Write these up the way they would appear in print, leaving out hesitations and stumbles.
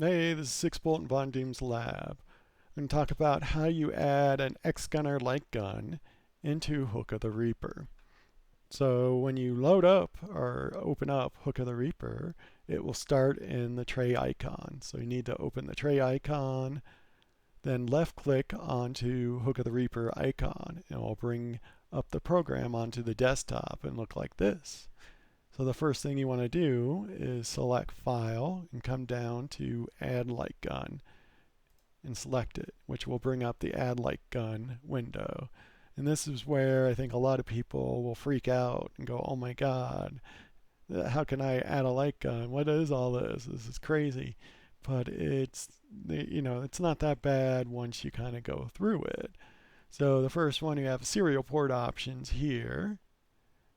Hey, this is 6 Bolt and Von Doom's lab. I'm going to talk about how you add an XGunner light gun into Hook of the Reaper. So when you load up or open up Hook of the Reaper, it will start in the tray icon. So you need to open the tray icon, then left click onto Hook of the Reaper icon. And it will bring up the program onto the desktop and look like this. So the first thing you want to do is select File and come down to Add Light Gun and select it, which will bring up the Add Light Gun window. And this is where I think a lot of people will freak out and go, oh my god, how can I add a light gun? What is all this? This is crazy. But it's not that bad once you kind of go through it. So the first one, you have serial port options here.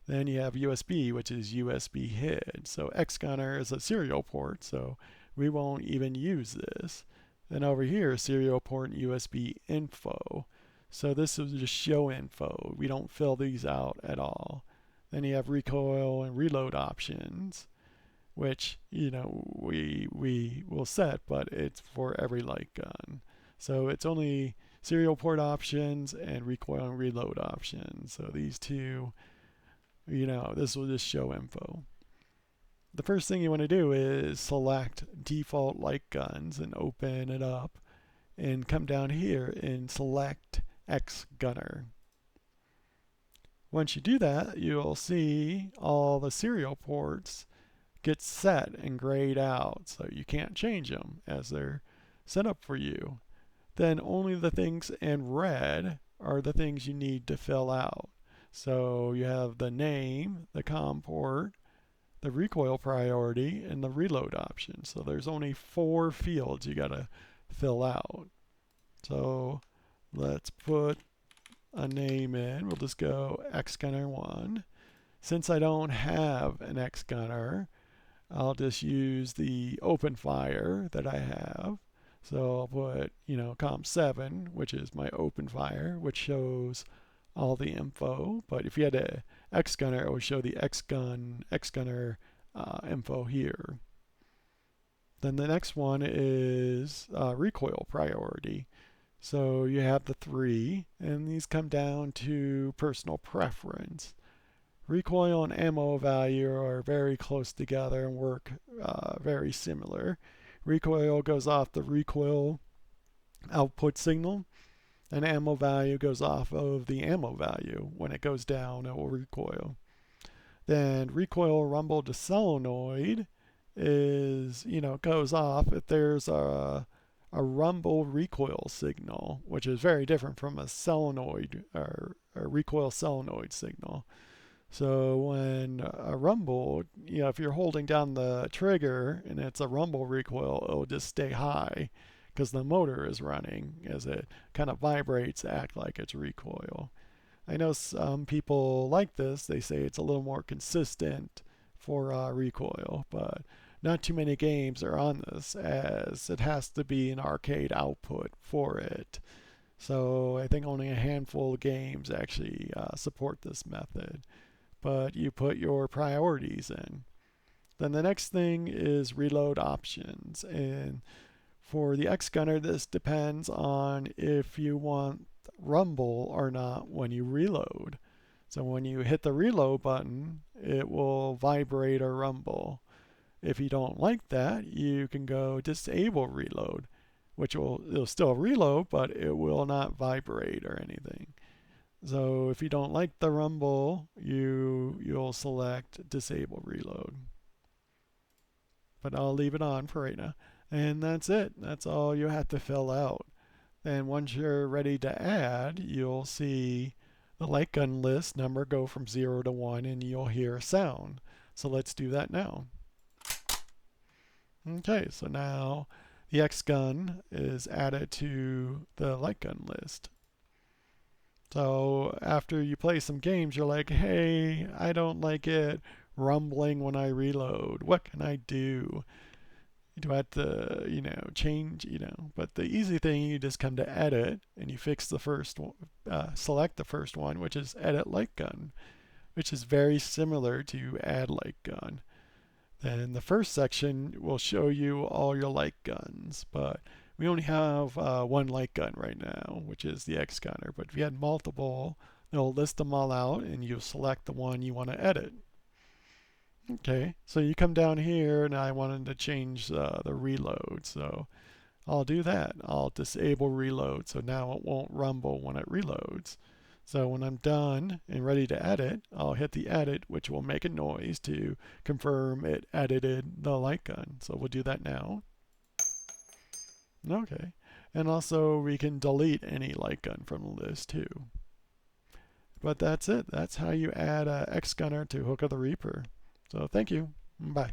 Then you have USB, which is USB HID. So XGunner is a serial port, so we won't even use this. Then over here, serial port and USB info. So this is just show info. We don't fill these out at all. Then you have recoil and reload options, which we will set, but it's for every light gun. So it's only serial port options and recoil and reload options. So these two, this will just show info. The first thing you want to do is select default light guns and open it up and come down here and select XGunner. Once you do that, you'll see all the serial ports get set and grayed out, so you can't change them as they're set up for you. Then only the things in red are the things you need to fill out. So you have the name, the COM port, the recoil priority, and the reload option. So there's only 4 fields you gotta fill out. So let's put a name in. We'll just go XGunner 1. Since I don't have an XGunner, I'll just use the open fire that I have. So I'll put, COM7, which is my open fire, which shows all the info. But if you had a XGunner, it would show the XGunner info here. Then the next one is recoil priority. So you have the 3, and these come down to personal preference. Recoil and ammo value are very close together and work very similar. Recoil goes off the recoil output signal, and ammo value goes off of the ammo value. When it goes down, it will recoil. Then recoil rumble to solenoid is, goes off if there's a rumble recoil signal, which is very different from a solenoid or a recoil solenoid signal. So when a rumble, if you're holding down the trigger and it's a rumble recoil, it'll just stay high because the motor is running as it kind of vibrates to act like it's recoil. I know some people like this. They say it's a little more consistent for recoil, but not too many games are on this as it has to be an arcade output for it. So I think only a handful of games actually support this method. But you put your priorities in. Then the next thing is reload options. And for the XGunner, this depends on if you want rumble or not when you reload. So when you hit the reload button, it will vibrate or rumble. If you don't like that, you can go disable reload, which it'll still reload, but it will not vibrate or anything. So if you don't like the rumble, you'll select disable reload. But I'll leave it on for right now. And that's it. That's all you have to fill out. Then once you're ready to add, you'll see the light gun list number go from 0 to 1 and you'll hear a sound. So let's do that now. Okay, so now the X gun is added to the light gun list. So after you play some games, you're like, hey, I don't like it rumbling when I reload. What can I do? Do I have to, change, But the easy thing, you just come to edit and you fix the first one, select the first one, which is edit light gun, which is very similar to add light gun. And the first section will show you all your light guns, but we only have one light gun right now, which is the XGunner. But if you had multiple, it'll list them all out and you select the one you want to edit. Okay, so you come down here and I wanted to change the reload, so I'll do that. I'll disable reload so now it won't rumble when it reloads. So when I'm done and ready to edit, I'll hit the edit, which will make a noise to confirm it edited the light gun. So we'll do that now. Okay. And also we can delete any light gun from the list too. But that's it. That's how you add XGunner to Hook of the Reaper. So thank you. Bye.